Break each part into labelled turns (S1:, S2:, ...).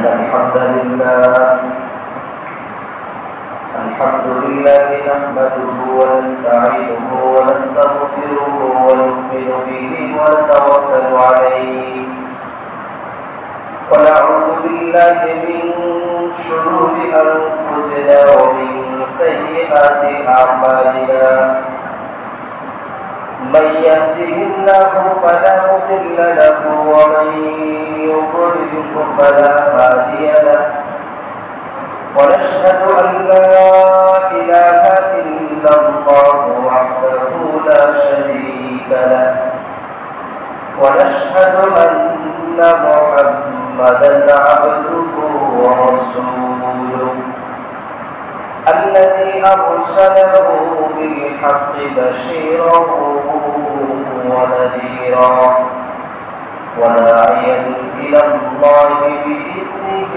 S1: الحمد لله نحمده ونستعينه ونستغفره ونؤمن به ونتوكل عليه ونعوذ بالله من شرور أنفسنا ومن سيئات أعمالنا من يهده الله فلا مضل له ومن يضلل فلا هادي له ونشهد أن لا إله إلا الله وحده لا شريك له ونشهد أن محمدا عبده ورسوله الذي أرسله بالحق بشيرا ونذيرا وداعيا إلى الله بإذنه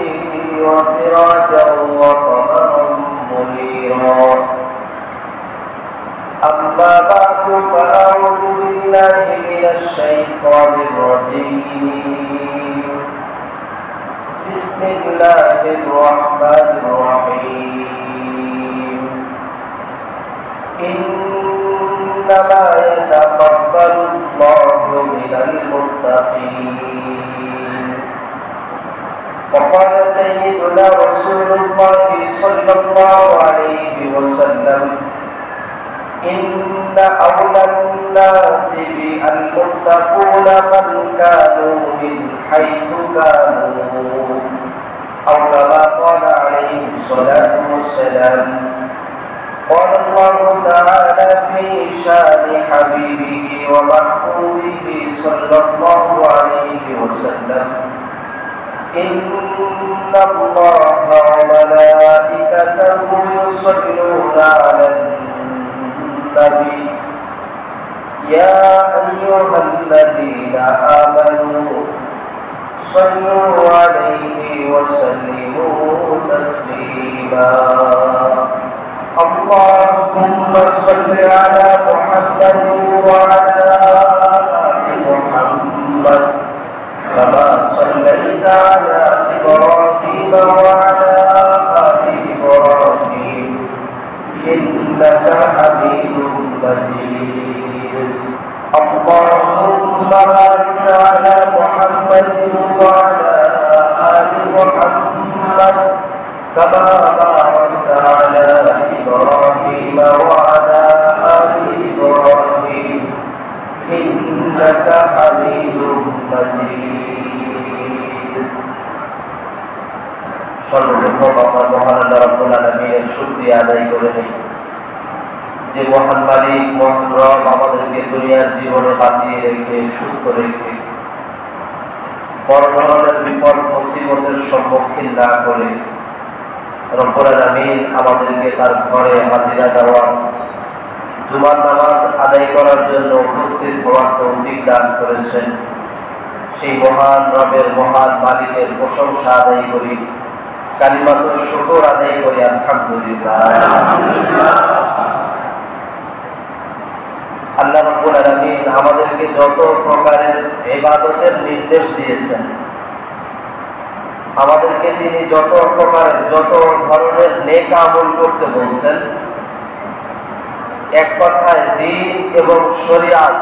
S1: وسراجا وقمرا منيرا أما بعد فأعوذ بالله من الشيطان الرجيم بسم الله الرحمن الرحيم إنما يتقبل الله من المتقين وقال سيدنا رسول الله صلى الله عليه وسلم إن أولى الناس بالمتقون من كانوا من حيث كانوا أو كما قال عليه الصلاة والسلام قال الله تعالى في شان حبيبه ومحبوبه صلى الله عليه وسلم إن الله وملائكته يصلون على النبي يا أيها الذين آمنوا صلوا عليه وسلموا تسليما اللهم صل على محمد وعلى آل محمد كما صليت على إبراهيم وعلى آل إبراهيم إنك حميد مجيد اللهم بارك على محمد وعلى آل محمد كما باركت على إبراهيم وعلى آل إبراهيم إنك حميد مجيد সর্বপ্রথম আমার মহান আল্লাহ রাব্বুল আলামিনের শুকরিয়া আদায় করে নেই যে মহান মালিক মহান রব আমাদেরকে দুনিয়ার জীবনে বাঁচিয়ে রেখে সুস্থ রেখে বড় ধরনের বিপদ মুসিবতের সম্মুখীন না করে রব্বুল আলামিন আমাদেরকে তার ঘরে হাজিরা দেওয়া জুমার নামাজ আদায় করার জন্য উপস্থিত হওয়ার তৌফিক দান করেছেন সেই মহান রবের মহান মালিকের প্রশংসা আদায় করি কালিমাতুর শুকর আদায় করি আলহামদুলিল্লাহ আল্লাহ রাব্বুল আলামিন আমাদেরকে যত প্রকারের ইবাদতের নির্দেশ দিয়েছেন আমাদেরকে তিনি যত প্রকারের যত ধরনের নেক আমল করতে বলছেন এক কথায় দ্বীন এবং শরিয়াত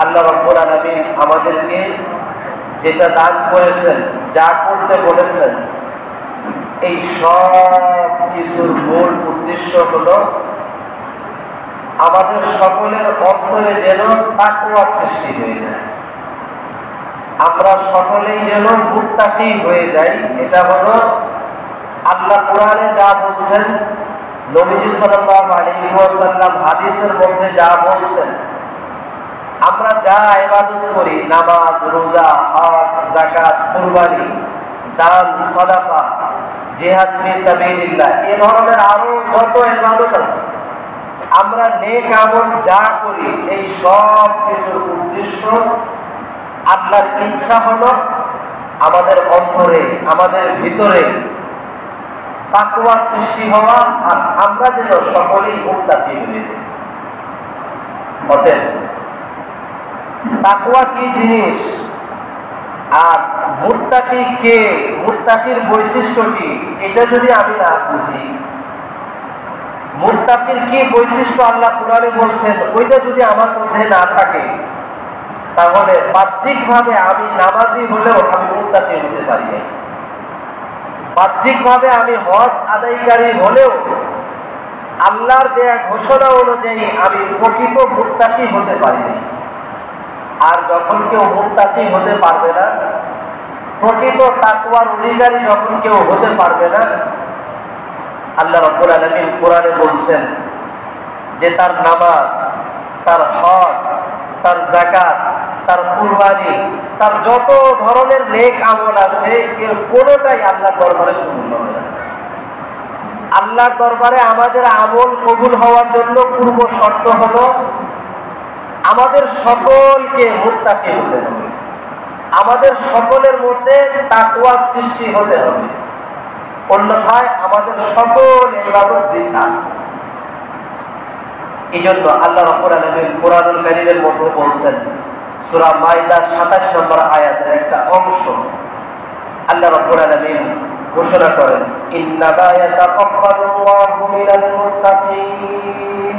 S1: আল্লাহ রাব্বুল আলামিন আমাদেরকে যেটা দান করেছেন যা করতে বলেছেন এই সব কিছুর মূল উদ্দেশ্য হলো আমাদের সকলের অন্তরে যেন তাকওয়া সৃষ্টি হয়ে যায় আমরা সকলেই যেন মুত্তাকি হয়ে যাই এটা হলো আল্লাহ কোরআনে যা বলছেন নবীজি সাল্লাল্লাহু আলাইহি ওয়াসাল্লাম হাদিসের মধ্যে যা বলছেন আমরা যা ইবাদত করি নামাজ রোজা হজ যাকাত কুরবানি দান সাদাকা জিহাদ ফি সাবিলিল্লাহ এই ধরনের আরো যত ইবাদত আছে আমরা নেক আমল যা করি এই সব কিছুর উদ্দেশ্য আল্লাহর ইচ্ছা হলো আমাদের অন্তরে আমাদের ভিতরে তাকওয়া সৃষ্টি হওয়া আর আমরা যেন সকলেই মুত্তাকি হয়ে যাই অতএব তাকওয়া কি জিনিস আর মুত্তাকি কে, মুত্তাকির বৈশিষ্ট্য কি, এটা যদি আমি না বুঝি, মুত্তাকির কি বৈশিষ্ট্য আল্লাহ কোরআনে বলছেন ওইটা যদি আমার মধ্যে না থাকে, তাহলে বাহ্যিকভাবে আমি নামাজি হলেও আমি মুত্তাকি হতে পারি না। বাহ্যিকভাবে আমি হজ আদায়কারী হলেও আল্লাহর দেয়া ঘোষণা অনুযায়ী আমি প্রকৃত মুত্তাকি হতে পারি না। আর যখন কেউ মুত্তাকি হতে পারবে না, প্রকৃত তাকওয়ার অধিকারী যখন কেউ হতে পারবে না, আল্লাহ রাব্বুল আলামিন কোরআনে বলছেন যে তার নামাজ, তার হজ, তার যাকাত, তার কুরবানি, তার যত ধরনের নেক আমল আছে এর কোনোটাই আল্লাহর দরবারে কবুল হবে না। আল্লাহর দরবারে আমাদের আমল কবুল হওয়ার জন্য পূর্ব শর্ত হলো আমাদের সকলকে মুত্তাকি হতে হবে, আমাদের সকলের মধ্যে তাকওয়া সৃষ্টি হতে হবে, অন্যথায় আমাদের সকল ইবাদত বৃথা। এই জন্য আল্লাহ রাব্বুল আলামিন কোরআনুল কারীমের মধ্যে বলছেন, সূরা মাইদার 27 নম্বর আয়াতের একটা অংশ আল্লাহ রাব্বুল আলামিন ঘোষণা করেন, ইন্নামা ইয়াতাকাব্বালুল্লাহু মিনাল মুত্তাকিন।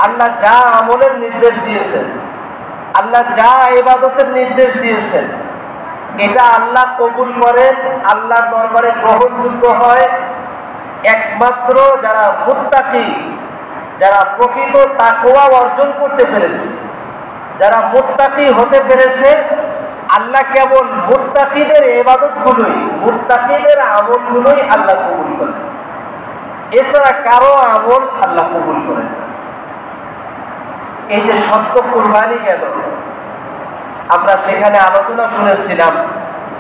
S1: আল্লাহ যা আমলের নির্দেশ দিয়েছেন, আল্লাহ যা ইবাদতের নির্দেশ দিয়েছেন, এটা আল্লাহ কবুল করেন, আল্লাহর দরবারে গ্রহণযোগ্য হয় একমাত্র যারা মুত্তাকি, যারা প্রকৃত তাকওয়া অর্জন করতে পেরেছে, যারা মুত্তাকি হতে পেরেছে। আল্লাহ কেবল মুত্তাকিদের ইবাদতগুলোই, মুত্তাকিদের আমলগুলোই আল্লাহ কবুল করেন, এছাড়া কারো আমল আল্লাহ কবুল করেন না। এই যে সত্য কুরবানি গেল, আমরা সেখানে আলোচনা শুনেছিলাম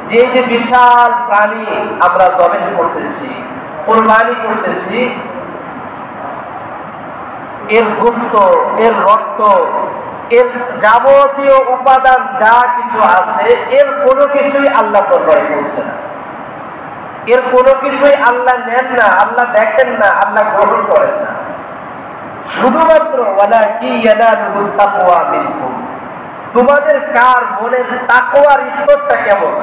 S1: যে এই যে বিশাল প্রাণী আমরা জবাই করতেছি, কুরবানি করতেছি, এর গোশত, এর রক্ত, এর যাবতীয় উপাদান যা কিছু আছে এর কোনো কিছুই আল্লাহ দরবারে পৌঁছে না, এর কোনো কিছুই আল্লাহ নেন না, আল্লাহ দেখেন না, আল্লাহ গ্রহণ করেন না। শুধুমাত্র ওয়ালাকিন ইয়ানালুহুত তাকওয়া মিনকুম, তোমাদের কার মনের তাকওয়ার স্তরটা কেমন,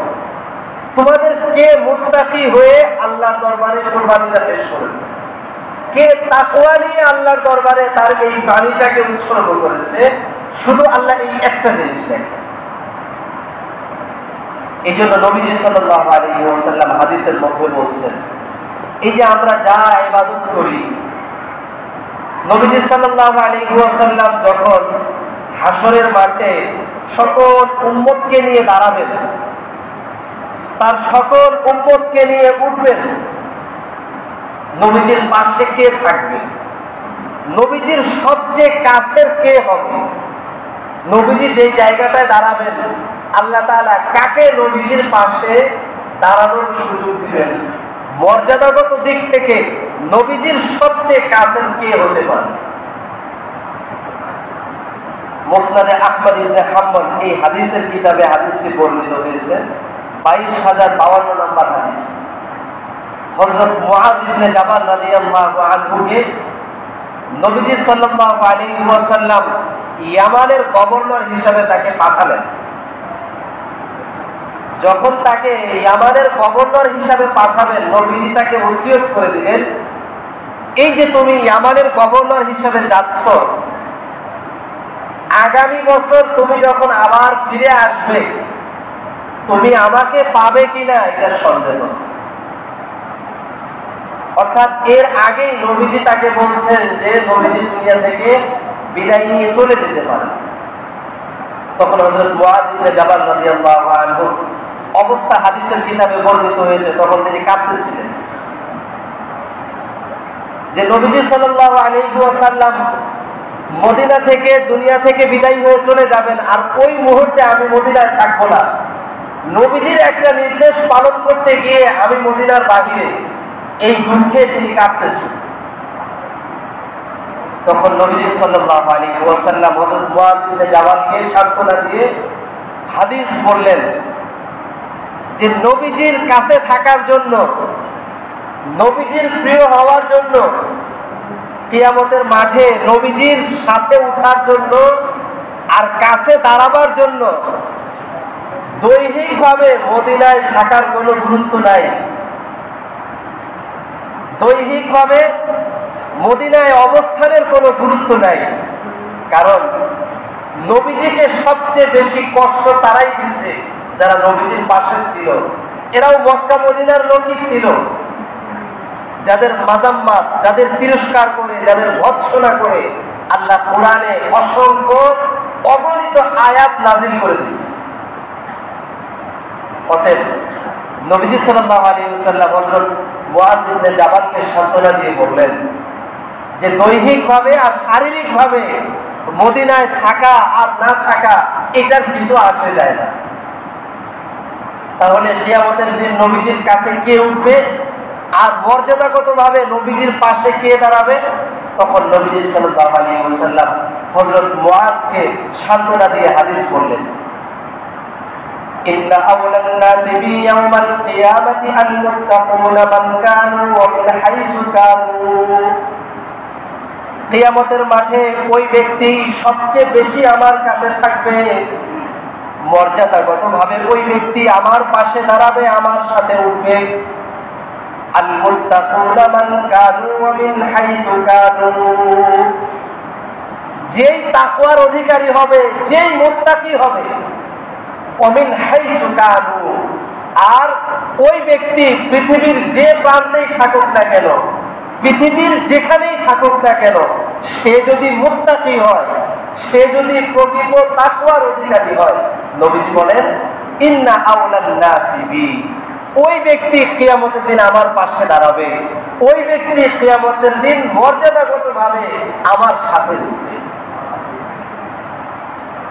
S1: তোমাদের কে মুত্তাকি হয়ে আল্লাহর দরবারে কুরবানিটা পেশ করেছে, কে তাকওয়া নিয়ে আল্লাহর দরবারে তার এই প্রাণীটাকে উৎসর্গ করেছে, শুধু আল্লাহ এই একটা জিনিস দেখেন। এই জন্য নবীজি সাল্লাল্লাহু আলাইহি ওয়াসাল্লাম হাদিসের মধ্যে বলছেন, এই যে আমরা যা ইবাদত করি, নবীজি সাল্লাল্লাহু আলাইহি ওয়াসাল্লাম যখন হাসরের মাঠে সকল উম্মতকে নিয়ে দাঁড়াবেন, তার সকল উম্মতকে নিয়ে উঠবেন, নবীজির পাশে কে থাকবে, নবীজির সবচেয়ে কাছের কে হবে, নবীজি যেই জায়গাটায় দাঁড়াবেন আল্লাহ তাআলা কাকে নবীজির পাশে দাঁড়ানোর সুযোগ দিবেন, মর্যাদাগত দিক থেকে নবীজির সবচেয়ে কাছের কে হতে পারে। মুসনাদে আহমদ ইবনে হাম্বল এই হাদিসের কিতাবে হাদিসটি বর্ণিত হয়েছে, 22,052 নম্বর হাদিস। হযরত মুআয ইবনে জাবাল রাদিয়াল্লাহু আনহুকে নবীজি সাল্লাল্লাহু আলাইহি ওয়াসাল্লাম ইয়ামানের গভর্নর হিসেবে তাকে পাঠালেন। যখন তাকে ইয়ামানের গভর্নর হিসেবে পাঠাবেন, নবীজি তাকে ওসিয়ত করে দিলেন, এই যে তুমি ইয়ামানের গভর্নর হিসেবে যাচ্ছ, আগামী বছর তুমি যখন আবার ফিরে আসবে তুমি আমাকে পাবে কিনা এটা সন্দেহ। অর্থাৎ এর আগেই নবীজি তাকে বলছেন যে নবীজি দুনিয়া থেকে বিদায় নিয়ে চলে যেতে পারে। তখন হযরত মুআয ইবনে জাবাল রাদিয়াল্লাহু আনহু অবস্থা হাদিসের কিতাবে বর্ণিত হয়েছে, তখন তিনি কাঁদতেছিলেন যে নবীজি সাল্লাল্লাহু আলাইহি ওয়াসাল্লাম মদিনা থেকে, দুনিয়া থেকে বিদায় হয়ে চলে যাবেন, আর ওই মুহূর্তে আমি মদিনায় থাকবো না। নবীজির একটা নির্দেশ পালন করতে গিয়ে আমি মদিনার বাহিরে, এই দুঃখে তিনি কাঁদতেছেন। তখন নবীজি সাল্লাল্লাহু আলাইহি ওয়াসাল্লাম হযরত মুআয ইবনে জাবালকে সান্ত্বনা দিয়ে হাদিস বললেন যে নবীজির কাছে থাকার জন্য, নবীজির প্রিয় হওয়ার জন্য, কিয়ামতের মাঠে নবীজির সাথে উঠার জন্য আর কাছে দাঁড়াবার জন্য দৈহিকভাবে মদিনায় থাকার কোনো গুরুত্ব নাই। দৈহিকভাবে মদিনায় অবস্থানের কোনো গুরুত্ব নাই, কারণ নবীজিকে সবচেয়ে বেশি কষ্ট তারাই দিচ্ছে যারা নবীজির পাশে ছিল। এরাও মক্কা মদিনার লোকই ছিল, যাদের মাজাম্মাত, যাদের তিরস্কার করে, যাদের ভৎসনা করে আল্লাহ কোরআনে অসংখ্য অগণিত আয়াত নাজিল করে দিচ্ছে। অতএব নবীজি সাল্লাল্লাহু আলাইহি ওয়াসাল্লাম হযরত মুআয ইবনে জাবালকে সান্ত্বনা দিয়ে বললেন যে দৈহিকভাবে আর শারীরিকভাবে মদিনায় থাকা আর না থাকা এটার কিছু আসে যায় না। তাহলে কিয়ামতের দিন নবীজির কাছে কে উঠবে আর মর্যাদাগতভাবে নবীজির পাশে কে দাঁড়াবে? তখন নবীজি সাল্লাল্লাহু আলাইহি ওয়াসাল্লাম হযরত মুআযকে সান্ত্বনা দিয়ে হাদিস বললেন, ইন্না আওলান নাসি বি ইয়াউমাল কিয়ামাতি আল মুত্তাকুনা মান কানু ওয়া মিন হাইসু কানু। কিয়ামতের মাঠে ওই ব্যক্তি সবচেয়ে বেশি আমার কাছে থাকবে, মর্যাদাগতভাবে ওই ব্যক্তি আমার পাশে দাঁড়াবে, আমার সাথে উঠবে। আল মুত্তাকুনা মান কানু ওয়া মিন হাইসু কানু, যেই তাকওয়ার অধিকারী হবে, যেই মুত্তাকি হবে, ওয়া মিন হাইসু কানু, আর ওই ব্যক্তি পৃথিবীর যে প্রান্তেই থাকুক না কেন, পৃথিবীর যেখানেই থাকুক না কেন, সে যদি মুত্তাকি হয়, সে যদি প্রকৃত তাকওয়ার অধিকারী হয়, নবীজি বলেন ইন্না আওলান নাসি বি, ওই ব্যক্তি কিয়ামতের দিন আমার পাশে দাঁড়াবে, ওই ব্যক্তি কিয়ামতের দিন মর্যাদাগতভাবে আমার সাথে উঠবে।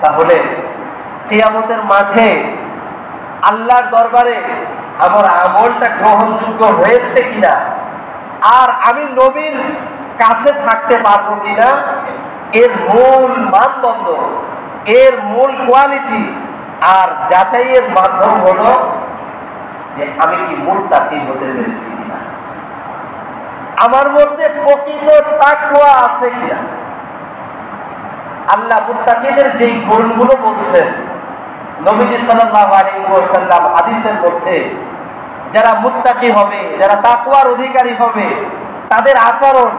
S1: তাহলে কিয়ামতের মাঠে আল্লাহর দরবারে আমার আমলটা গ্রহণযোগ্য হয়েছে কিনা, আর আমি নবীর কাছে থাকতে পারবো কিনা, এর মূল মানদণ্ড, এর মূল কোয়ালিটি আর যাচাইয়ের মাধ্যম হলো যে আমি কি মুত্তাকি হতে পেরেছি কিনা, আমার মধ্যে প্রকৃত তাকওয়া আছে কিনা। আল্লাহ মুত্তাকিদের যেই গুণগুলো বলছেন নবীজি সাল্লাল্লাহু আলাইহি ওয়াসাল্লাম হাদিসের মধ্যে, যারা মুত্তাকি হবে, যারা তাকওয়ার অধিকারী হবে, তাদের আচরণ,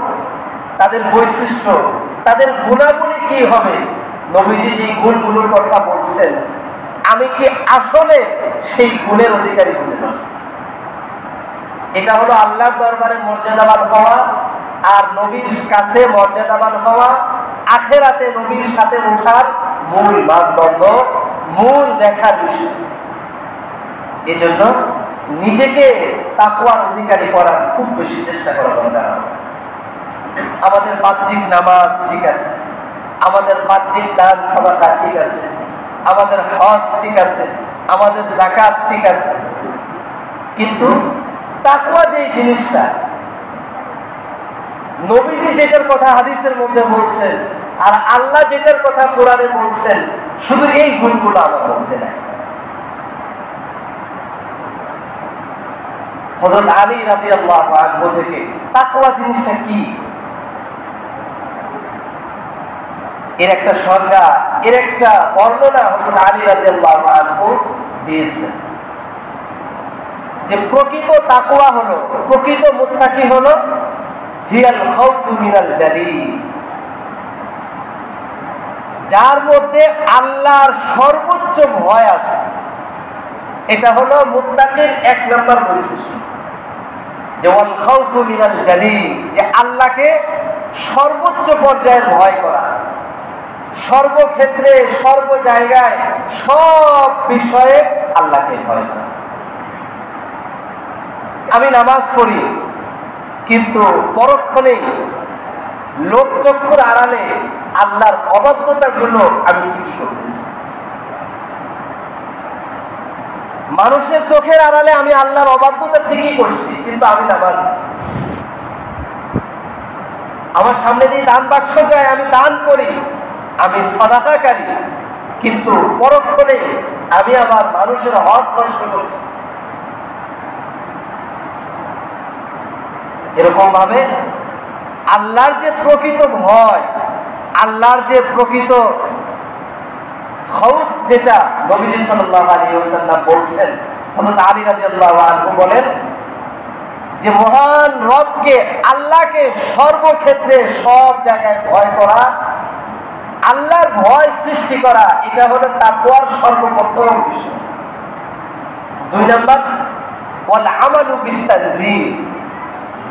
S1: তাদের বৈশিষ্ট্য, তাদের গুণাবলী কি হবে, নবীজি যেই গুণগুলোর কথা বলছেন আমি কি আসলে সেই গুণের অধিকারী হতে পারছি। এটা হলো আল্লাহর দরবারে মর্যাদাবান হওয়া, আর নবীর কাছে মর্যাদাবান হওয়া আখিরাতে নবীর সাথে ওঠার মূল মানদণ্ড, মূল দেখার বিষয়। এজন্য নিজেকে তাকওয়ার অধিকারী করার খুব বেশি চেষ্টা করা দরকার। আমাদের বাহ্যিক নামাজ ঠিক আছে, আমাদের বাহ্যিক দান সাদাকা ঠিক আছে, আমাদের হজ ঠিক আছে, আমাদের যাকাত ঠিক আছে, কিন্তু তাকওয়া যে জিনিসটা নবীজি যেটার কথা হাদিসের মধ্যে বলছেন আর আল্লাহ যেটার কথা কোরআনে বলছেন, শুধু এই গুণগুলো আমার মধ্যে নাই। হযরত আলী রাদিয়াল্লাহু আনহু থেকে তাকওয়া জিনিসটা কি, এর একটা সংজ্ঞা, এর একটা বর্ণনা হযরত আলী রাদিয়াল্লাহু আনহু দিয়েছেন যে প্রকৃত তাকওয়া হলো, প্রকৃত মুত্তাকি হলো হিয়াল খাউফু মিনাল জালিল, যার মধ্যে আল্লাহর সর্বোচ্চ ভয় আছে। এটা হলো মুত্তাকির এক নম্বর বৈশিষ্ট্য, যে ওয়াল খাউফু মিনাল জালিল, যে আল্লাহকে সর্বোচ্চ পর্যায়ের ভয় করা, সর্বক্ষেত্রে সর্ব জায়গায় সব বিষয়ে আল্লাহকে ভয় করা। আমি নামাজ পড়ি, কিন্তু পরক্ষণেই লোকচক্ষুর আড়ালে আল্লাহর অবাধ্যতাগুলো আমি ঠিকই করতেছি। মানুষের চোখের আড়ালে আমি আল্লাহর অবাধ্যতা ঠিকই করছি, কিন্তু আমি নামাজ, আমার সামনে দিয়ে দান বাক্স যায়, আমি দান করি, আমি সাদাকাকারী, কিন্তু পরক্ষণে আমি আবার মানুষের হক নষ্ট করছি। এরকম ভাবে আল্লাহর যে প্রকৃত ভয়, আল্লাহর যে প্রকৃত খৌফ যেটা নবী সাল্লাল্লাহু আলাইহি ওয়াসাল্লাম বলছেন, হযরত আলী রাদিয়াল্লাহু আনহু বলেন যে মহান রবকে, আল্লাহকে সর্বক্ষেত্রে সব জায়গায় ভয় করা, আল্লাহর ভয় সৃষ্টি করা, এটা হলো তাকওয়ার সর্বপ্রথম বিষয়। 2 নাম্বার ওয়াল আমালু বিত-তানজিল,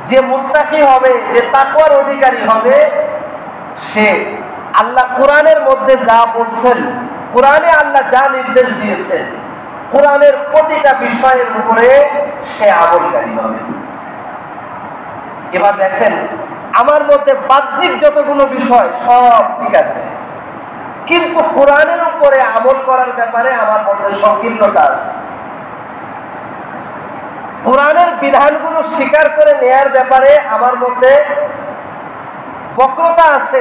S1: যে মুত্তাকি হবে, যে তাকওয়ার অধিকারী হবে, সে আল্লাহ কোরআনের মধ্যে যা বলছেন, কোরআনে আল্লাহ যা নির্দেশ দিয়েছেন, কোরআনের প্রতিটা বিষয়ের উপরে সে আমলকারী হবে। এবার দেখেন, আমার মধ্যে বাহ্যিক যতগুলো বিষয় সব ঠিক আছে, কিন্তু কোরআনের উপরে আমল করার ব্যাপারে আমার মধ্যে সংকীর্ণতা আছে। কোরআনের বিধানগুলো স্বীকার করে নেয়ার ব্যাপারে আমার মধ্যে বক্রতা আছে।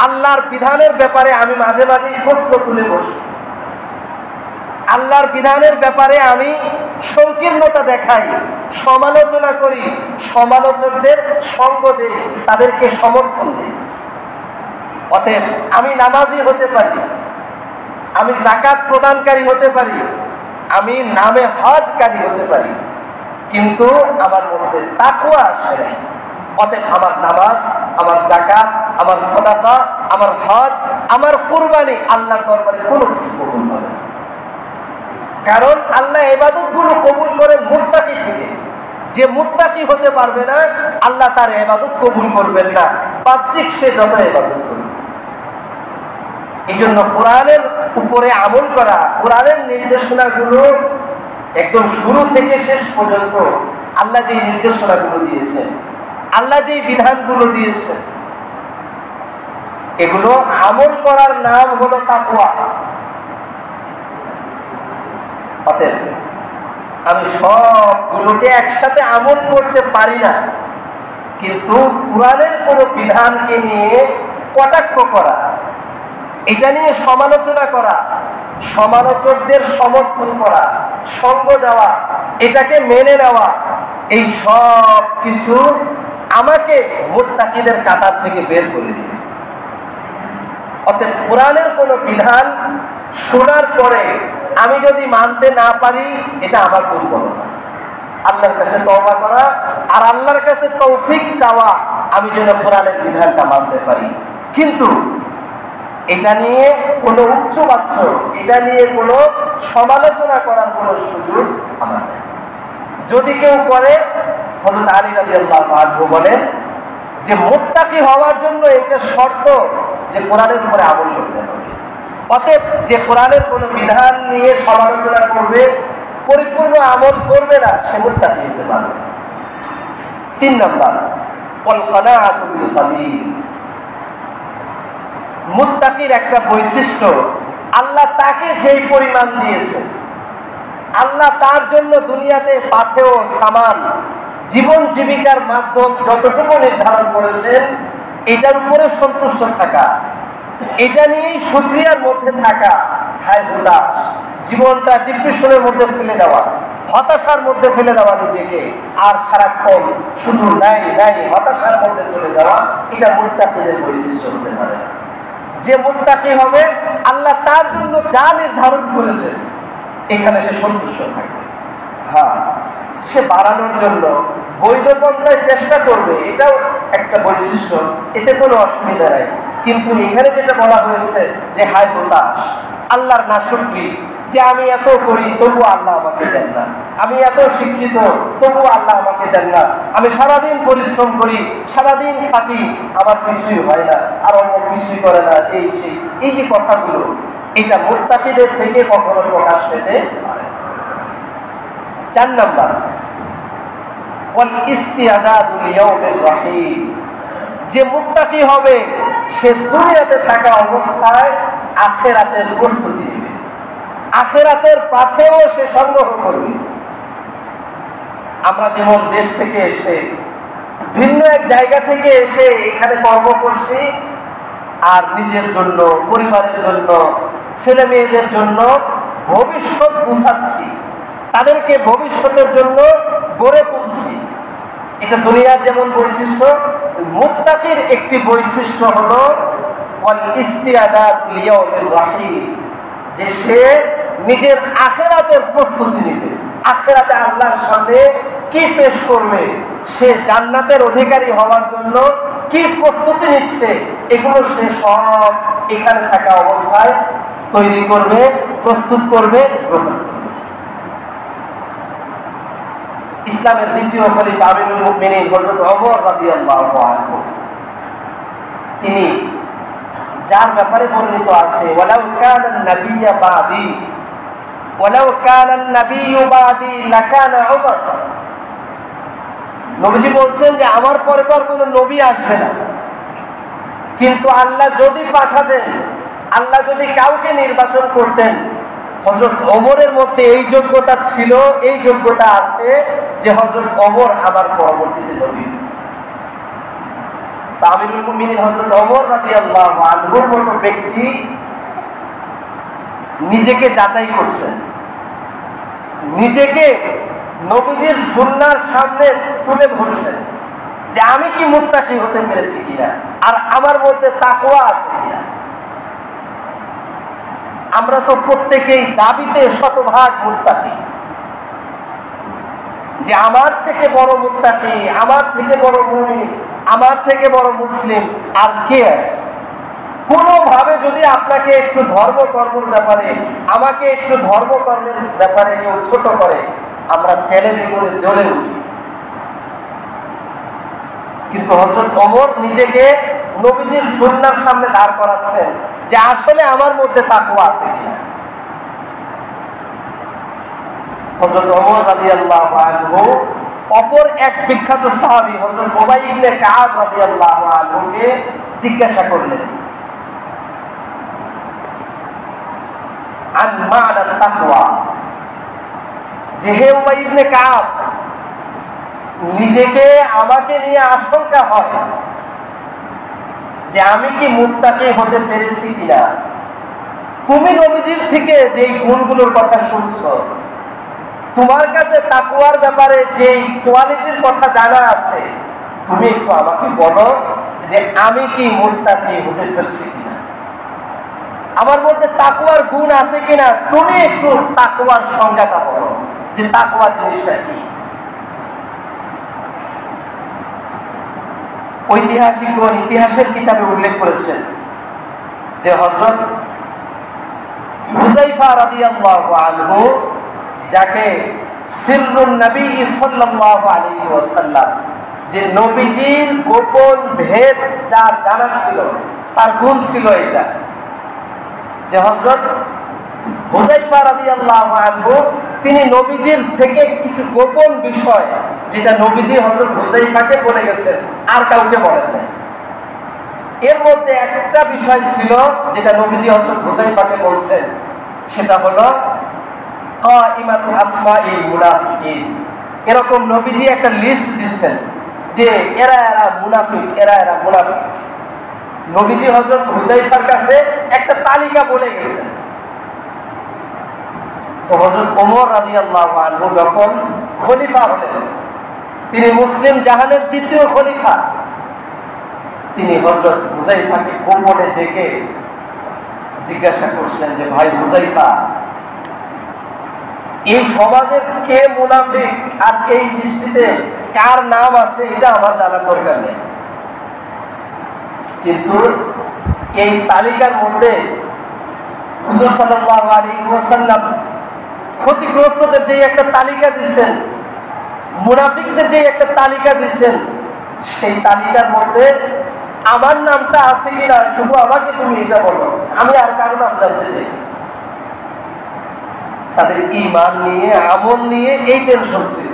S1: আল্লাহর বিধানের ব্যাপারে আমি মাঝে মাঝে প্রশ্ন তুলে বসি, আল্লাহর বিধানের ব্যাপারে আমি সংকীর্ণতা দেখাই, সমালোচনা করি, সমালোচকদের সঙ্গ দেই, তাদেরকে সমর্থন দিই। অতএব আমি নামাজি হতে পারি, আমি যাকাত প্রদানকারী হতে পারি, আমি নামে হজকারী হতে পারি, কিন্তু আমার মধ্যে তাকওয়া আসে নাই। অতএব আমার নামাজ, আমার যাকাত, আমার সাদাকা, আমার হজ, আমার কুরবানি আল্লাহর দরবারে কোনো কিছু কবুল হবে না। কারণ আল্লাহ ইবাদতগুলো কবুল করে মুত্তাকি থেকে। যে মুত্তাকি হতে পারবে না, আল্লাহ তার ইবাদত কবুল করবেন না, বাহ্যিক সে যত ইবাদত করবে। এই জন্য কোরআনের উপরে আমল করা, কোরআনের নির্দেশনাগুলো একদম শুরু থেকে শেষ পর্যন্ত আল্লাহ যে নির্দেশনাগুলো দিয়েছেন, আল্লাহ যে বিধানগুলো দিয়েছেন, এগুলো আমল করার নাম হলো তাকওয়া। অতএব আমি সবগুলোকে একসাথে আমল করতে পারি না, কিন্তু কোরআনের কোনো বিধানকে নিয়ে কটাক্ষ করা, এটা নিয়ে সমালোচনা করা, সমালোচকদের সমর্থন করা, সঙ্গ দেওয়া, এটাকে মেনে নেওয়া, এই সব কিছু আমাকে মুত্তাকিদের কাতার থেকে বের করে দিবে। অতএব কোরআনের কোনো বিধান শোনার পরে আমি যদি মানতে না পারি, এটা আমার দুর্বলতা। আল্লাহর কাছে তওবা করা আর আল্লাহর কাছে তৌফিক চাওয়া, আমি যেন কোরআনের বিধানটা মানতে পারি। কিন্তু এটা নিয়ে কোনো উচ্চবাচ্য, এটা নিয়ে কোনো সমালোচনা করার কোনো সুযোগ আমার নেই। যদি কেউ করে, হযরত আলী রাদিয়াল্লাহু আনহু বলেন যে মুত্তাকি হওয়ার জন্য এটা শর্ত যে কোরআনের উপরে আমল করতে হবে। অতএব যে কোরআনের কোনো বিধান নিয়ে সমালোচনা করবে, পরিপূর্ণ আমল করবে না, সে মুত্তাকি হতে পারবে। 3 নাম্বার ওয়াল কানাআতু বিল কালিল, মুত্তাকির একটা বৈশিষ্ট্য, আল্লাহ তাকে যেই পরিমাণ দিয়েছে, আল্লাহ তার জন্য দুনিয়াতে পাথেয় সামান, জীবন জীবিকার মাধ্যম যতটুকু নির্ধারণ করেছেন, এটার উপরে সন্তুষ্ট থাকা, এটা নিয়েই শুকরিয়ার মধ্যে থাকা, হায় হুতাশ, জীবনটা ডিপ্রেশনের মধ্যে ফেলে দেওয়া, হতাশার মধ্যে ফেলে দেওয়া নিজেকে, আর সারাক্ষণ শুধু নাই নাই হতাশার মধ্যে চলে যাওয়া, এটা মুত্তাকিদের বৈশিষ্ট্য হতে পারে না। যে মুত্তাকি হবে, আল্লাহ তার জন্য যা নির্ধারণ করেছে এখানে সে সন্তুষ্ট থাকবে। হ্যাঁ, সে বাড়ানোর জন্য বৈধ পন্থায় চেষ্টা করবে, এটাও একটা বৈশিষ্ট্য, এতে কোনো অসুবিধা নাই। কিন্তু এখানে যেটা বলা হয়েছে যে হায় হতাশ, আল্লাহর নাশুকরি, যে আমি এত করি তবু আল্লাহ আমাকে দেন না, আমি এত শিক্ষিত তবু আল্লাহ আমাকে দেন না, আমি সারাদিন পরিশ্রম করি, সারাদিন খাটি, আমার কিছুই হয় না, আর অন্য কিছুই করে না, এই যে কথাগুলো, এটা মুত্তাকিদের থেকে কখনো প্রকাশ পেতে পারে। 4 নাম্বার ওয়াল ইস্তিআদাদু লিয়াউমির রাহিম, যে মুত্তাকি হবে সে দুনিয়াতে থাকা অবস্থায় আখিরাতের প্রস্তুতি নেবে, আখিরাতের পাথেও সে সংগ্রহ করবে। আমরা যেমন দেশ থেকে এসে, ভিন্ন এক জায়গা থেকে এসে এখানে কর্ম করছি, আর নিজের জন্য, পরিবারের জন্য, ছেলে মেয়েদের জন্য ভবিষ্যৎ গুছাচ্ছি, তাদেরকে ভবিষ্যতের জন্য গড়ে তুলছি। এটা দুনিয়ার যেমন বৈশিষ্ট্য, মুত্তাকির একটি বৈশিষ্ট্য হলো ওয়াল ইস্তিআদাদ লিয়াউমির রাহিম, যে সে নিজের আখিরাতের প্রস্তুতি নেবে, আখিরাতে আল্লাহর সামনে কি পেশ করবে, সে জান্নাতের অধিকারী হওয়ার জন্য কি প্রস্তুতি নিচ্ছে, এগুলো সে সব এখানে থাকা অবস্থায় তৈরি করবে, প্রস্তুত করবে, গ্রহণ করবে। ইসলামের দ্বিতীয় খলিফা আমিরুল মুমিনিন হযরত ওমর রাদিয়াল্লাহু আনহু, তিনি যার ব্যাপারে বর্ণিত আছে ওয়ালাউ কানান নাবিয়্যু বাদি ওয়ালাউ কানান নাবিয়্যু বাদি লাকানা ওমর, নবীজি বলছেন যে আমার পরে তো আর কোনো নবী আসবে না, কিন্তু আল্লাহ যদি পাঠাতেন, আল্লাহ যদি কাউকে নির্বাচন করতেন, হযরত ওমরের মধ্যে এই যোগ্যতা ছিল, এই যোগ্যতা আছে যে হযরত ওমর আমার পরবর্তীতে নবী। আমিরুল মুমিনিন হযরত ওমর রাদিয়াল্লাহু আনহুর মতো ব্যক্তি নিজেকে যাচাই করছেন, নিজেকে নবীজির সুন্নাহর সামনে তুলে ধরছেন যে আমি কি মুত্তাকি হতে পেরেছি কিনা, আর আমার মধ্যে তাকওয়া আছে কিনা। আমরা তো প্রত্যেকেই দাবিতে শতভাগ মুত্তাকি, যে আমার থেকে বড় মুত্তাকি, আমার থেকে বড় মুমিন, আমার থেকে বড় মুসলিম আর কে আছে। কোনোভাবে যদি আপনাকে একটু ধর্মকর্মের ব্যাপারে, আমাকে একটু ধর্মকর্মের ব্যাপারে কেউ ছোট করে, আমরা তেলে বেগুনে জ্বলে উঠি। কিন্তু হযরত ওমর নিজেকে নবীজির সুন্নাহর সামনে দাঁড় করাচ্ছেন যে আসলে আমার মধ্যে তাকওয়া আছে কিনা। হযরত ওমর রাদিয়াল্লাহু আনহু অপর এক বিখ্যাত সাহাবী হযরত উবাই ইবনে কাব রাদিয়াল্লাহু আনহুকে জিজ্ঞাসা করলেন আন মা'না তাকওয়া, যে হে উবাই ইবনে কাব, নিজেকে আমাকে নিয়ে আশঙ্কা হয় যে আমি কি মুত্তাকি হতে পেরেছি কিনা। তুমি নবীজির থেকে যেই গুণগুলোর কথা শুনছো, তোমার কাছে তাকওয়ার ব্যাপারে যেই কোয়ালিটির কথা জানা আছে, তুমি একটু আমাকে বলো যে আমি কি মুত্তাকি হতে পেরেছি কিনা, আমার মধ্যে তাকওয়ার গুণ আছে কিনা। তুমি একটু তাকওয়ার সংজ্ঞাটা বলো যে তাকওয়া জিনিসটা কি। ঐতিহাসিকগণ ইতিহাসের কিতাবে উল্লেখ করেছেন যে হযরত হুযায়ফা রাদিয়াল্লাহু আনহু, যাকে সিররুন নবী সাল্লাল্লাহু আলাইহি ওয়াসাল্লাম, যে নবীজির গোপন ভেদ যার জানা ছিল, তার গুণ ছিল এটা, যে হযরত হুযায়ফা রাদিয়াল্লাহু আনহু তিনি নবীজির থেকে কিছু গোপন বিষয়, যেটা নবীজি হযরত হুযায়ফাকে বলে গেছেন, আর কাউকে বলেন না। এর মধ্যে একটা বিষয় ছিল যেটা নবীজি হযরত হুযায়ফাকে বলছেন, সেটা হলো কাইমাতু আসমাইল মুনাফিকিন। এরকম নবীজি একটা লিস্ট দিচ্ছেন যে এরা এরা মুনাফিক, এরা এরা মুনাফিক। নবীজি হযরত হুযায়ফার কাছে একটা তালিকা বলে গেছেন। তো হযরত ওমর রাদিয়াল্লাহু আনহু যখন খলিফা হলেন, তিনি মুসলিম জাহানের দ্বিতীয় খলিফা, তিনি হযরত হুযায়ফাকে গোপনে ডেকে জিজ্ঞাসা করছেন যে ভাই হুযায়ফা, এই সমাজের কে মুনাফিক আর এই দৃষ্টিতে কার নাম আছে এটা আমার জানার দরকার নেই, কিন্তু এই তালিকার মধ্যে হুজুর সাল্লাল্লাহু আলাইহি ওয়াসাল্লাম ক্ষতিগ্রস্তদের যে একটা তালিকা দিচ্ছেন, মুনাফিকদের যে একটা তালিকা দিচ্ছেন, সেই তালিকার মধ্যে আমার নামটা আছে কিনা শুধু আমাকে তুমি এটা বলো, আমি আর কারো নাম জানতে চাই। তাদের ঈমান নিয়ে, আমল নিয়ে এই টেনশন ছিল।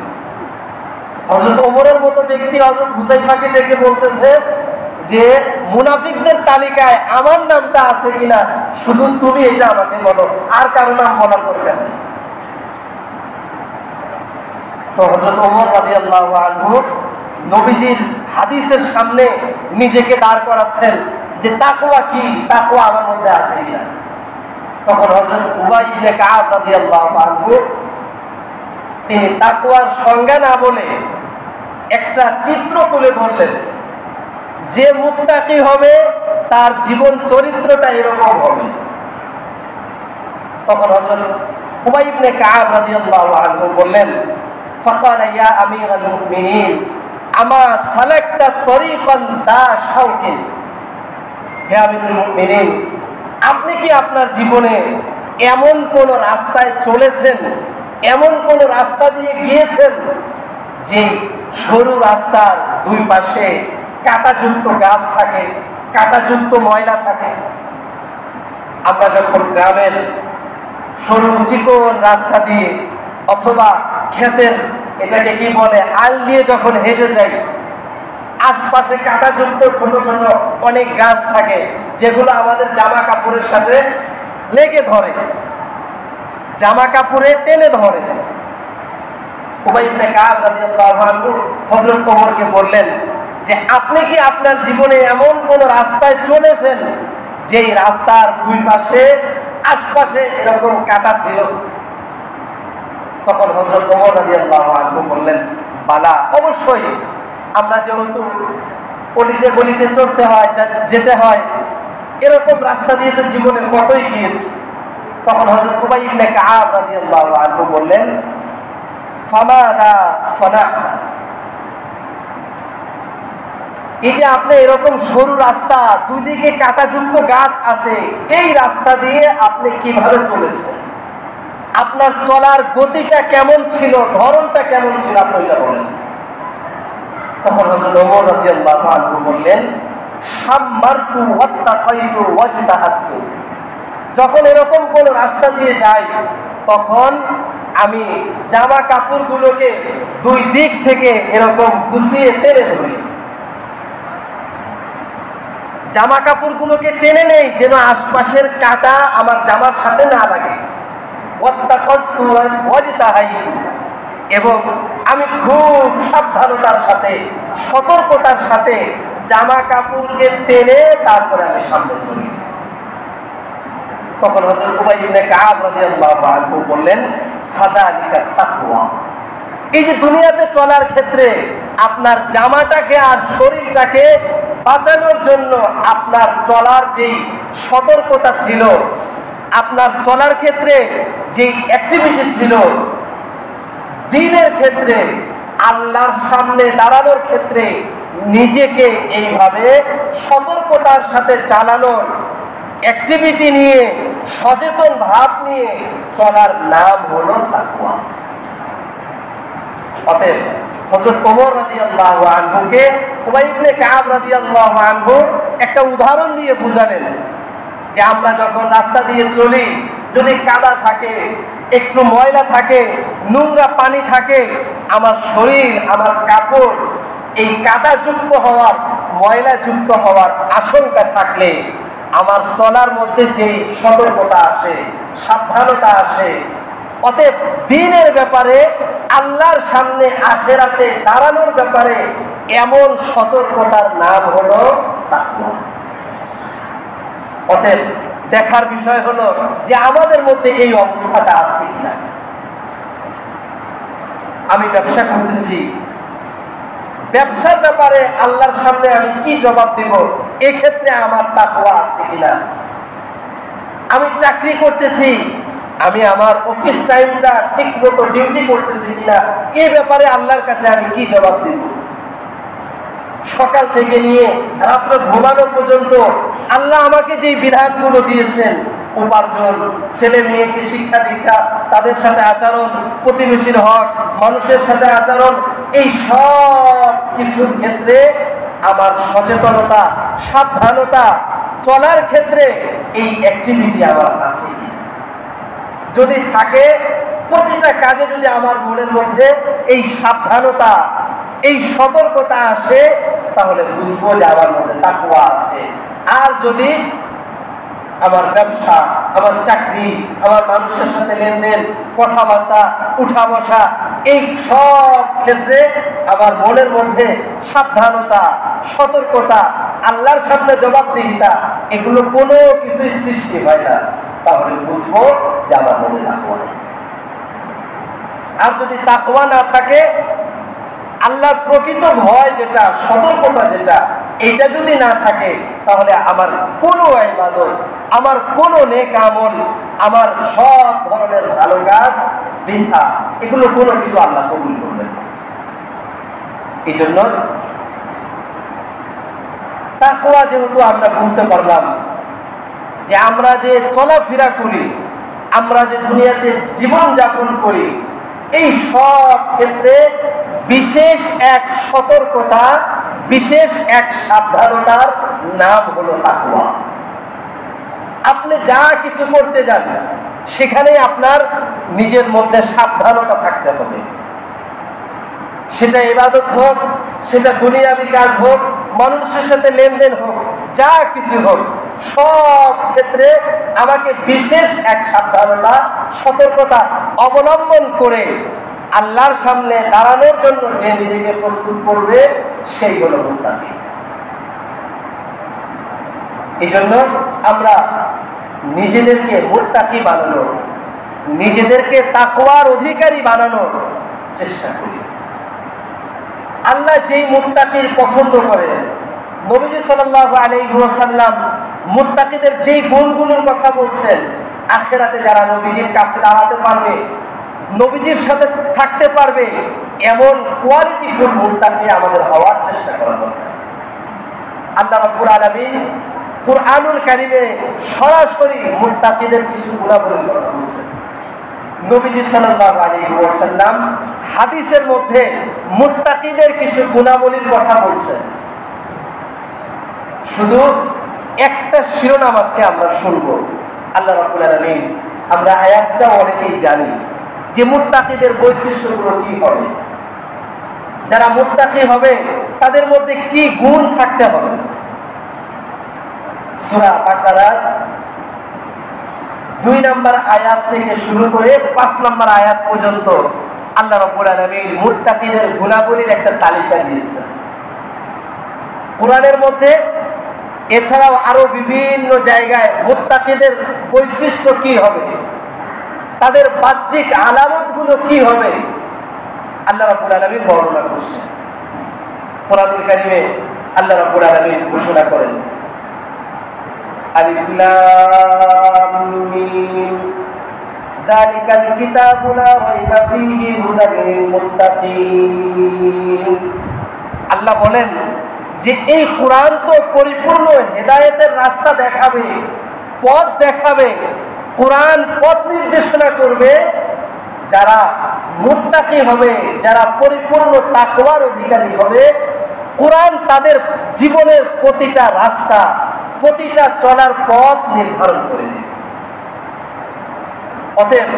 S1: হযরত ওমরের মতো ব্যক্তি হযরত হুযায়ফাকে ডেকে বলতেছে যে মুনাফিকদের তালিকায় আমার নামটা আছে কিনা শুধু তুমি এটা আমাকে বলো, আর কারো নাম বলার দরকার নেই। তো হযরত ওমর রাদিয়াল্লাহু আনহু নবীজির হাদিসের সামনে নিজেকে দাঁড় করাচ্ছেন যে তাকওয়া কি, তাকওয়া আমার মধ্যে আছে কিনা। তখন হযরত উবাই ইবনে কাব রাদিয়াল্লাহু আনহু তিনি তাকওয়ার সংজ্ঞা না বলে একটা চিত্র তুলে ধরলেন, যে মুত্তাকি হবে তার জীবন চরিত্রটা এরকম হবে। তখন হযরত উবাই ইবনে কাব রাদিয়াল্লাহু আনহু বললেন, ফাকালা ইয়া আমিরাল মুমিনিন আমা সালাকতা তরিকান দা শাওকিন, হে আমিরুল মুমিনিন, আপনি কি আপনার জীবনে এমন কোন রাস্তায় চলেছেন, এমন কোন রাস্তা দিয়ে গিয়েছেন যে সরু রাস্তার দুই পাশে কাঁটাযুক্ত গাছ থাকে, কাঁটাযুক্ত ময়লা থাকে? আমরা যখন গ্রামের সরু চিকন রাস্তা দিয়ে অথবা ক্ষেতের, এটাকে কি বলে, আল দিয়ে যখন হেঁটে যাই, আশপাশে কাঁটাযুক্ত ছোট ছোট অনেক গাছ থাকে যেগুলো আমাদের জামা কাপড়ের সাথে লেগে ধরে, জামা কাপড়ে টেনে ধরে। উবাই ইবনে কাব রাদিয়াল্লাহু আনহু হযরত ওমরকে বললেন যে আপনি কি আপনার জীবনে এমন কোন রাস্তায় চলেছেন যেই রাস্তার দুই পাশে আশপাশে এরকম কাঁটা ছিল? তখন হযরত ওমর রাদিয়াল্লাহু আনহু বললেন, বালা, অবশ্যই। আমরা যেহেতু অলিতে গলিতে চড়তে হয়, যেতে হয়, এরকম রাস্তা দিয়ে তো জীবনে কতই গিয়েছে। তখন হযরত উবাই ইবনে কাব রাদিয়াল্লাহু আনহু বললেন, ফামাদা সানা'তা, এই যে আপনি এরকম সরু রাস্তা, দুই দিকে কাঁটাযুক্ত গাছ আছে, এই রাস্তা দিয়ে আপনি কিভাবে চলেছেন? আপনার চলার গতিটা কেমন ছিল, ধরনটা কেমন ছিল, আপনি এটা বলেন। তখন হযরত ওমর রাদিয়াল্লাহু আনহু বললেন, শাম্মারতু ওয়াত্তাকাইতু ওয়াজতাহাতু, যখন এরকম কোন রাস্তা দিয়ে যাই তখন আমি জামা কাপড়গুলোকে দুই দিক থেকে এরকম গুছিয়ে টেনে ধরি, জামা কাপড়গুলোকে টেনে নেই যেন আশপাশের কাঁটা আমার জামার সাথে না লাগে। ওয়াত্তাকাইতু ওয়াজতাহাতু, এবং আমি খুব সাবধানতার সাথে, সতর্কতার সাথে জামা কাপড়কে টেনে তারপরে আমি সামনে চলি। তখন হযরত উবাই ইবনে কাব রাদিয়াল্লাহু আনহু বললেন, ফাযালিকা তাকওয়া, এই যে দুনিয়াতে চলার ক্ষেত্রে আপনার জামাটাকে আর শরীরটাকে বাঁচানোর জন্য আপনার চলার যেই সতর্কতা ছিল, আপনার চলার ক্ষেত্রে যেই অ্যাক্টিভিটি ছিল, দ্বীনের ক্ষেত্রে, আল্লাহর সামনে দাঁড়ানোর ক্ষেত্রে নিজেকে এইভাবে সতর্কতার সাথে চালানোর অ্যাক্টিভিটি নিয়ে, সচেতন ভাব নিয়ে চলার নাম হলো তাকওয়া। অতএব হযরত ওমর রাদিয়াল্লাহু আনহুকে উবাই ইবনে কাব রাদিয়াল্লাহু আনহু একটা উদাহরণ দিয়ে বুঝালেন যে আমরা যখন রাস্তা দিয়ে চলি, যদি কাদা থাকে, একটু ময়লা থাকে, নোংরা পানি থাকে, আমার শরীর, আমার কাপড় এই কাদাযুক্ত হওয়ার, ময়লাযুক্ত হওয়ার আশঙ্কা থাকলে আমার চলার মধ্যে যেই সতর্কতা আসে, সাবধানতা আসে, অতএব দ্বীনের ব্যাপারে, আল্লাহর সামনে আখিরাতে দাঁড়ানোর ব্যাপারে এমন সতর্কতার নাম হলো তাকওয়া। অতএব দেখার বিষয় হলো যে আমাদের মধ্যে এই অবস্থাটা আছে কিনা। আমি ব্যবসা করতেছি, ব্যবসার ব্যাপারে আল্লাহর সামনে আমি কি জবাব দিব, এক্ষেত্রে আমার তাকওয়া আছে কিনা। আমি চাকরি করতেছি, আমি আমার অফিস টাইমটা ঠিক মতো ডিউটি করতেছি কিনা, এই ব্যাপারে আল্লাহর কাছে আমি কি জবাব দিব। সকাল থেকে নিয়ে রাত্র ঘুমানো পর্যন্ত আল্লাহ আমাকে যে বিধানগুলো দিয়েছেন, উপার্জন, ছেলে মেয়েকে শিক্ষা দীক্ষা, তাদের সাথে আচরণ, প্রতিবেশীর হক, মানুষের সাথে আচরণ, এই সব কিছুর ক্ষেত্রে আমার সচেতনতা, সাবধানতা, চলার ক্ষেত্রে এই অ্যাক্টিভিটি আমার আছে। যদি থাকে, প্রতিটা কাজে যদি আমার মনের মধ্যে এই সাবধানতা, এই সতর্কতা আসে, তাহলে বুঝবো যে আমার মধ্যে তাকওয়া আছে। আর যদি আমার ব্যবসা, আমার চাকরি, আমার মানুষের সাথে লেনদেন, কথাবার্তা, উঠা বসা, এই সব ক্ষেত্রে আমার মনের মধ্যে সাবধানতা, সতর্কতা, আল্লাহর সামনে জবাবদিহিতা, এগুলো কোনো কিছুই সৃষ্টি হয় না, তাহলে বুঝবো যে আমার মনে তাকওয়া নেই। আর যদি তাকওয়া না থাকে, আল্লাহর প্রকৃত ভয় যেটা, সতর্কতা যেটা, এটা যদি না থাকে তাহলে আমার কোনো ইবাদত, আমার কোনো নেক আমল, আমার সব ধরনের ভালো কাজ বৃথা, এগুলো কোনো কিছু আল্লাহ কবুল করবেন না। এই জন্য তাকওয়া যেহেতু আমরা বুঝতে পারলাম যে আমরা যে চলাফেরা করি, আমরা যে দুনিয়াতে জীবন যাপন করি, এই সব ক্ষেত্রে বিশেষ এক সতর্কতা, বিশেষ এক সাবধানতার নাম হলো তাকওয়া। আপনি যা কিছু করতে যান সেখানে আপনার নিজের মধ্যে সাবধানতা থাকতে হবে। সেটা ইবাদত হোক, সেটা দুনিয়াবি কাজ হোক, মানুষের সাথে লেনদেন হোক, যা কিছু হোক, সব ক্ষেত্রে আমাকে বিশেষ এক সাবধানতা, সতর্কতা অবলম্বন করে আল্লাহর সামনে দাঁড়ানোর জন্য যে নিজেকে প্রস্তুত করবে সেই হলো মুত্তাকি। এই জন্য আমরা নিজেদেরকে মুত্তাকি বানানোর, নিজেদেরকে তাকওয়ার অধিকারী বানানোর চেষ্টা করি। আল্লাহ যেই মুত্তাকির পছন্দ করে, নবীজি সাল্লাল্লাহু আলাইহি ওয়াসাল্লাম মুত্তাকিদের যেই গুণগুলোর কথা বলছেন, আখিরাতে যারা নবীজির কাছে দাঁড়াতে পারবে, নবীজির সাথে থাকতে পারবে, এমন কোয়ালিটিফুল মুত্তাকি আমাদের হওয়ার চেষ্টা করা দরকার। আল্লাহ রাব্বুল আলামিন কুরআনুল কারীমে সরাসরি মুত্তাকিদের কিছু গুণাবলীর কথা বলছেন। নবীজি সাল্লাল্লাহু আলাইহি ওয়াসাল্লাম হাদিসের মধ্যে মুত্তাকিদের কিছু গুণাবলীর কথা বলছেন। শুধু একটা শিরোনাম আজকে আমরা শুনবো। আল্লাহ রাব্বুল আলামিন, আমরা আয়াতটা অনেকেই জানি যে মুত্তাকিদের বৈশিষ্ট্যগুলো কি হবে, যারা মুত্তাকি হবে তাদের মধ্যে কি গুণ থাকতে হবে। সূরা বাকারার 2 নম্বর আয়াত থেকে শুরু করে 5 নম্বর আয়াত পর্যন্ত আল্লাহ রাব্বুল আলামিন মুত্তাকিদের গুণাবলীর একটা তালিকা দিয়েছেন কোরআনের মধ্যে। এছাড়াও আরো বিভিন্ন জায়গায় মুত্তাকিদের বৈশিষ্ট্য কি হবে, তাদের বাহ্যিক আলামতগুলো কি হবে, আল্লাহ রাব্বুল আলামিন বর্ণনা করছেন। কোরআনুল কারীমে আল্লাহ রাব্বুল আলামিন ঘোষণা করেন, আলিফ লাম মিম যালিকাল কিতাবু লা রাইবা ফীহি হুদাল লিল মুত্তাকিন। আল্লাহ বলেন যে এই কোরআন তো পরিপূর্ণ হেদায়েতের রাস্তা দেখাবে, পথ দেখাবে। কোরআন পথ নির্দেশনা করবে যারা মুত্তাকি হবে, যারা পরিপূর্ণ তাকওয়ার অধিকারী হবে। কোরআন তাদের জীবনের প্রতিটা রাস্তা, প্রতিটা চলার পথ নির্ধারণ করে দেবে। অতএব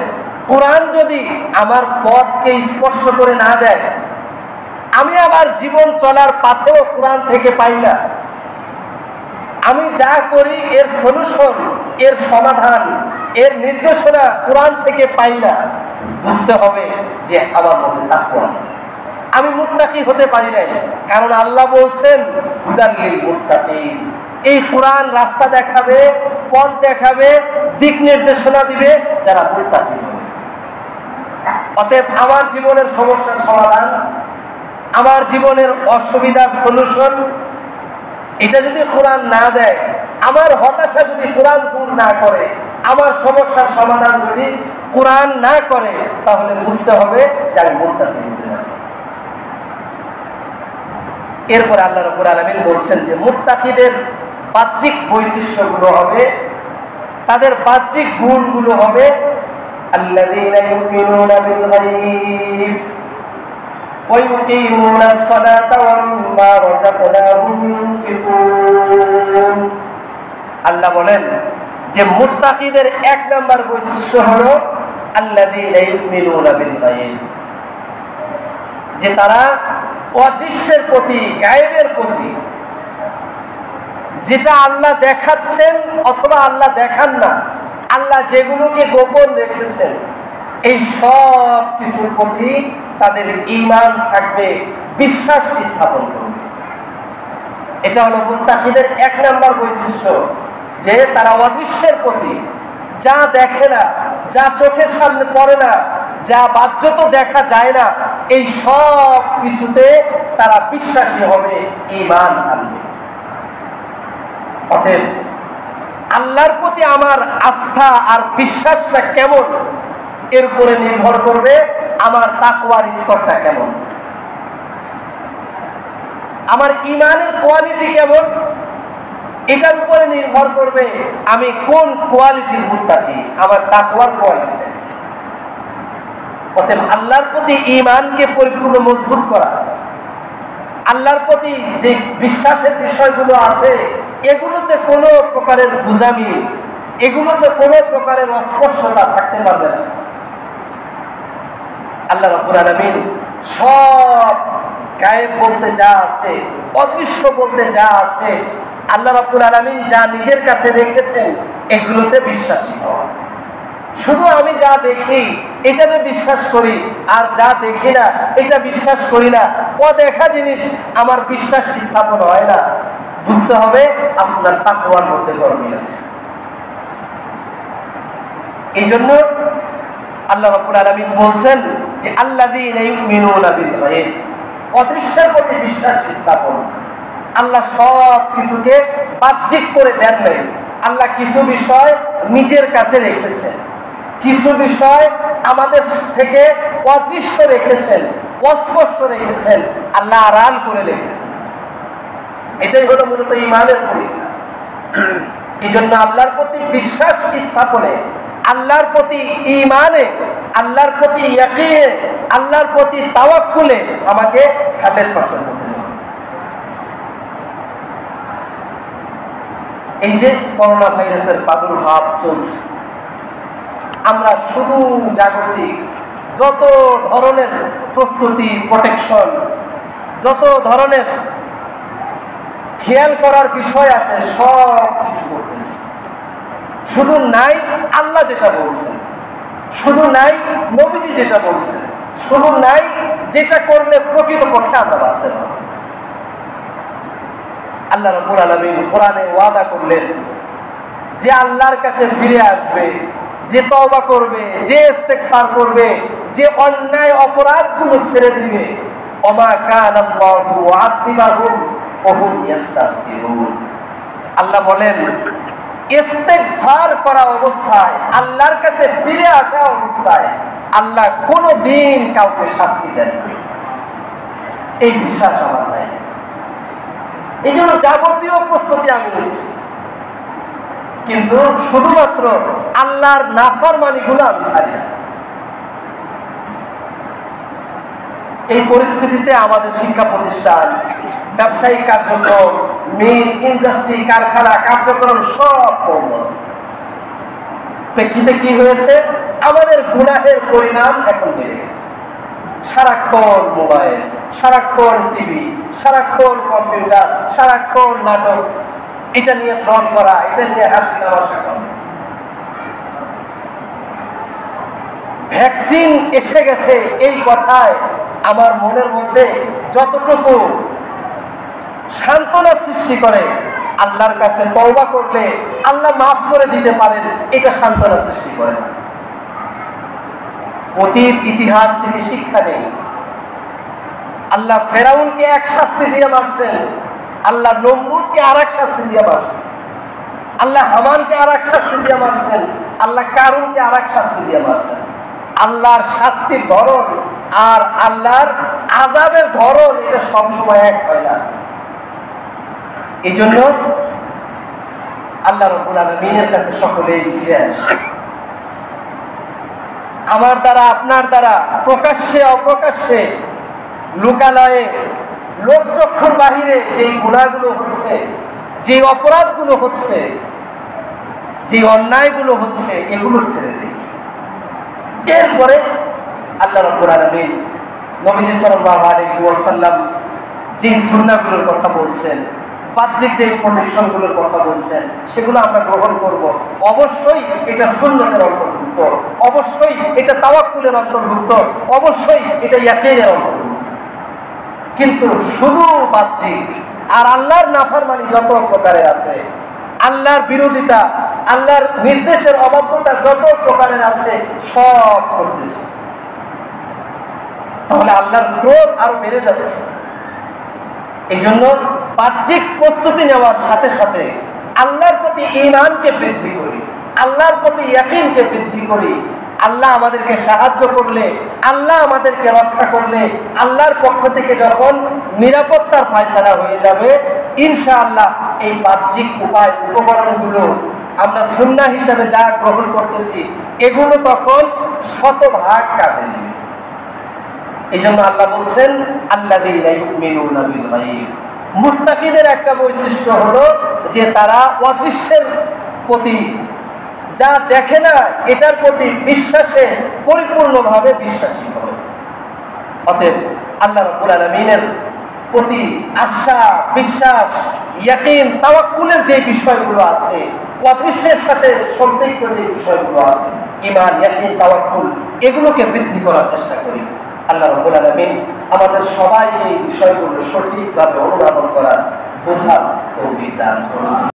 S1: কোরআন যদি আমার পথকে স্পষ্ট করে না দেয়, আমি আমার জীবন চলার পাথেও কোরআন থেকে পাই না। আমি যা করি এর সলিউশন, এর সমাধান, এর নির্দেশনা কোরআন থেকে পাই না। বুঝতে হবে যে আমার মধ্যে তাকওয়া, আমি মুত্তাকি হতে পারি নাই। কারণ আল্লাহ বলছেন হুদাল লিল মুত্তাকিন, এই কোরআন রাস্তা দেখাবে, পথ দেখাবে, দিক নির্দেশনা দিবে যারা মুত্তাকি হবে। অতএব আমার জীবনের সমস্যার সমাধান, আমার জীবনের অসুবিধার সলিউশন, এটা যদি কোরআন না দেয়, আমার হতাশা যদি কোরআন দূর না করে, আমার সমস্যার সমাধান যদি কোরআন না করে, তাহলে বুঝতে হবে যে আমি মুত্তাকি হতে পারি। এরপর আল্লাহ রাব্বুল আলামিন বলছেন যে মুত্তাকিদের বাহ্যিক বৈশিষ্ট্যগুলো হবে, তাদের বাহ্যিক গুণগুলো হবে আল্লাযীনা ইউমিনুনা বিল গায়ব ওয়া ইউকিমুনাস সালাতা ওয়া মিম্মা রাযাকনাহুম ইউনফিকুন। আল্লাহ বলেন যে মুত্তাকিদের 1 নাম্বার বৈশিষ্ট্য হলো আল্লাযীনা ইউমিনুনা বিল গায়ব, যে তারা অদৃশ্যের প্রতি, গায়েবের প্রতি, যেটা আল্লাহ দেখাচ্ছেন অথবা আল্লাহ দেখান না, আল্লাহ যেগুলোকে গোপন রেখেছেন, এই সব কিছুর প্রতি তাদের ঈমান থাকবে, বিশ্বাস স্থাপন করবে। এটা হলো মুত্তাকিদের 1 নম্বর বৈশিষ্ট্য, যে তারা অদৃশ্যের প্রতি, যা দেখে না, যা চোখের সামনে পড়ে না, যা বাহ্যত দেখা যায় না, এই সব কিছুতে তারা বিশ্বাসী হবে, ঈমান আনবে। অতএব আল্লাহর প্রতি আমার আস্থা আর বিশ্বাসটা কেমন, এর উপরে নির্ভর করবে আমার তাকওয়ার স্তরটা কেমন, আমার ঈমানের কোয়ালিটি কেমন, এটার উপরে নির্ভর করবে আমি কোন কোয়ালিটির মুত্তাকি, আমার তাকওয়ার কোয়ালিটি। অতএব আল্লাহর প্রতি ঈমানকে পরিপূর্ণ মজবুত করা, আল্লাহর প্রতি যে বিশ্বাসের বিষয়গুলো আছে এগুলোতে কোনো প্রকারের গুজামি, এগুলোতে কোনো প্রকারের অস্পষ্টতা থাকতে পারবে না। আল্লাহ রাব্বুল আলামিন সব গায়েব বলতে যা আছে, অদৃশ্য বলতে যা আছে, আল্লাহ রাব্বুল আলামিন যা নিজের কাছে রেখেছেন এগুলোতে বিশ্বাসী হওয়া। শুধু আমি যা দেখি এটাতে বিশ্বাস করি, আর যা দেখি না এটা বিশ্বাস করি না, অদেখা জিনিস আমার বিশ্বাস স্থাপন হয় না। বুঝতে হবে আপনার তাকওয়ার মধ্যে গরমিল আছে। এই জন্য আল্লাহ রাব্বুল আলামিন বলছেন যে আল্লাযীনা ইউমিনুনা বিল গায়ব, অদৃশ্যের প্রতি বিশ্বাস স্থাপন। আল্লাহ সব কিছুকে বাহ্যিক করে দেন নাই, আল্লাহ কিছু বিষয় নিজের কাছে রেখেছেন, কিছু বিষয় আমাদের থেকে অদৃশ্য রেখেছেন, অস্পষ্ট রেখেছেন, আল্লাহ আড়াল করে রেখেছেন। এটাই হলো মূলত ঈমানের পরীক্ষা। এই জন্য আল্লাহর প্রতি বিশ্বাস স্থাপনে, আল্লাহর প্রতি ঈমানে, আল্লাহর প্রতি ইয়াকিনে, আল্লাহর প্রতি তাওয়াক্কুলে আমাকে 100% করতে হবে। এই যে করোনা ভাইরাসের প্রাদুর্ভাব চলছে, আমরা শুধু জাগতিক যত ধরনের প্রস্তুতি, প্রোটেকশন, যত ধরনের খেয়াল করার বিষয় আছে সব কিছু করতেছি। শুধু নাই আল্লাহ যেটা বলছেন, শুধু নাই নবীজি যেটা বলছেন, শুধু নাই যেটা করলে প্রকৃতপক্ষে আমরা বাঁচতে পারব। আল্লাহ রাব্বুল আলামিন কোরআনে ওয়াদা করলেন যে আল্লাহর কাছে ফিরে আসবে, যে তওবা করবে, যে ইস্তেগফার করবে, যে অন্যায় অপরাধগুলো ছেড়ে দিবে, ওমা কানা আল্লাহু মুআযিবাহুম ওয়া হুম ইস্তাগফিরুন। আল্লাহ বলেন ইস্তেগফার করা অবস্থায়, আল্লাহর কাছে ফিরে আসা অবস্থায় আল্লাহ কোনোদিন কাউকে শাস্তি দেন না। এই বিশ্বাস আমার নাই। এই জন্য যাবতীয় প্রস্তুতি আমি নিচ্ছি, কিন্তু শুধুমাত্র আল্লাহর নাফরমানিগুলো আমি ছাড়ি না। এই পরিস্থিতিতে আমাদের শিক্ষা প্রতিষ্ঠান, ব্যবসায়িক কার্যক্রম, মিল, ইন্ডাস্ট্রি, কারখানা কার্যক্রম সব বন্ধ। প্রেক্ষিতে কি হয়েছে? আমাদের গুনাহের পরিমাণ এখন বেড়ে গেছে। সারাক্ষণ মোবাইল, সারাক্ষণ টিভি, সারাক্ষণ কম্পিউটার, সারাক্ষণ নাটক, এটা নিয়ে ট্রল করা, এটা নিয়ে হাত তামাশা করা। ভ্যাকসিন এসে গেছে এই কথায় আমার মনের মধ্যে যতটুকু সান্ত্বনা সৃষ্টি করে, আল্লাহর কাছে তওবা করলে আল্লাহ মাফ করে দিতে পারেন, এটা সান্ত্বনা সৃষ্টি করে না। অতীত ইতিহাস থেকে শিক্ষা নেই। আল্লাহ ফেরাউনকে এক শাস্তি দিয়ে মারছেন, আল্লাহ নমরুদকে আর এক শাস্তি দিয়ে মারছেন, আল্লাহ হামানকে আর এক শাস্তি দিয়ে মারছেন, আল্লাহ কারুনকে আর এক শাস্তি দিয়ে মারছেন। আল্লাহর শাস্তির ধরন আর আল্লাহর আযাবের ধরন এটা সবসময় এক হয় না। এই জন্য আল্লাহ রাব্বুল আলামিনের কাছে সকলেই ফিরে আসে। আমার দ্বারা, আপনার দ্বারা, প্রকাশ্যে অপ্রকাশ্যে, লোকালয়ে, লোকচক্ষুর বাহিরে যেই গুনাহগুলো হচ্ছে, যে অপরাধগুলো হচ্ছে, যে অন্যায়গুলো হচ্ছে, এগুলো ছেড়ে দিই। এরপরে আল্লাহ রাব্বুল আলামিন নবী সাল্লাল্লাহু আলাইহি ওয়াসাল্লাম যে সুন্নাহগুলোর কথা বলছেন, বাহ্যিক যে প্রোটেকশনগুলোর কথা বলছেন, সেগুলো আমরা গ্রহণ করব। অবশ্যই এটা সুন্নতের অন্তর্ভুক্ত, অবশ্যই এটা তাওয়াক্কুলের অন্তর্ভুক্ত, অবশ্যই এটা ইয়াকিনের অন্তর্ভুক্ত। কিন্তু শুধু বাহ্যিক আর আল্লাহর নাফরমানি যত প্রকারের আছে, আল্লাহর বিরোধিতা, আল্লাহর নির্দেশের অবাধ্যতা যত প্রকারের আছে, সব করতেছে, তাহলে আল্লাহর ক্রোধ আরো বেড়ে যাচ্ছে। এই জন্য বাহ্যিক প্রস্তুতি নেওয়ার সাথে সাথে আল্লাহর প্রতি ঈমানকে বৃদ্ধি করি, আল্লাহর প্রতি ইয়াকিনকে বৃদ্ধি করি। আল্লাহ আমাদেরকে সাহায্য করলে, আল্লাহ আমাদেরকে রক্ষা করলে, আল্লাহর পক্ষ থেকে যখন নিরাপত্তার ফয়সালা হয়ে যাবে, ইনশাআল্লাহ এই বাহ্যিক উপায় উপকরণগুলো আমরা সুন্নাহ হিসাবে যা গ্রহণ করতেছি এগুলো তখন শতভাগ কাজে দিবে। এই জন্য আল্লাহ বলছেন আল্লাযীনা ইউমিনুনা বিল গায়ব। মুত্তাকিদের একটা বৈশিষ্ট্য হলো যে তারা অদৃশ্যের প্রতি, যা দেখে না এটার প্রতি বিশ্বাসে পরিপূর্ণভাবে বিশ্বাসী হবে। অতএব আল্লাহ রাব্বুল আলামিনের প্রতি আশা, বিশ্বাস, ইয়াকিন, তাওয়াক্কুলের যে বিষয়গুলো আছে, অদৃশ্যের সাথে সম্পৃক্ত যে বিষয়গুলো আছে, ঈমান, ইয়াকিন, তাওয়াক্কুল, এগুলোকে বৃদ্ধি করার চেষ্টা করি। আল্লাহ রাব্বুল আলামিন আমাদের সবাই এই বিষয়গুলো সঠিকভাবে অনুধাবন করার, বোঝার তৌফিক দান করুন।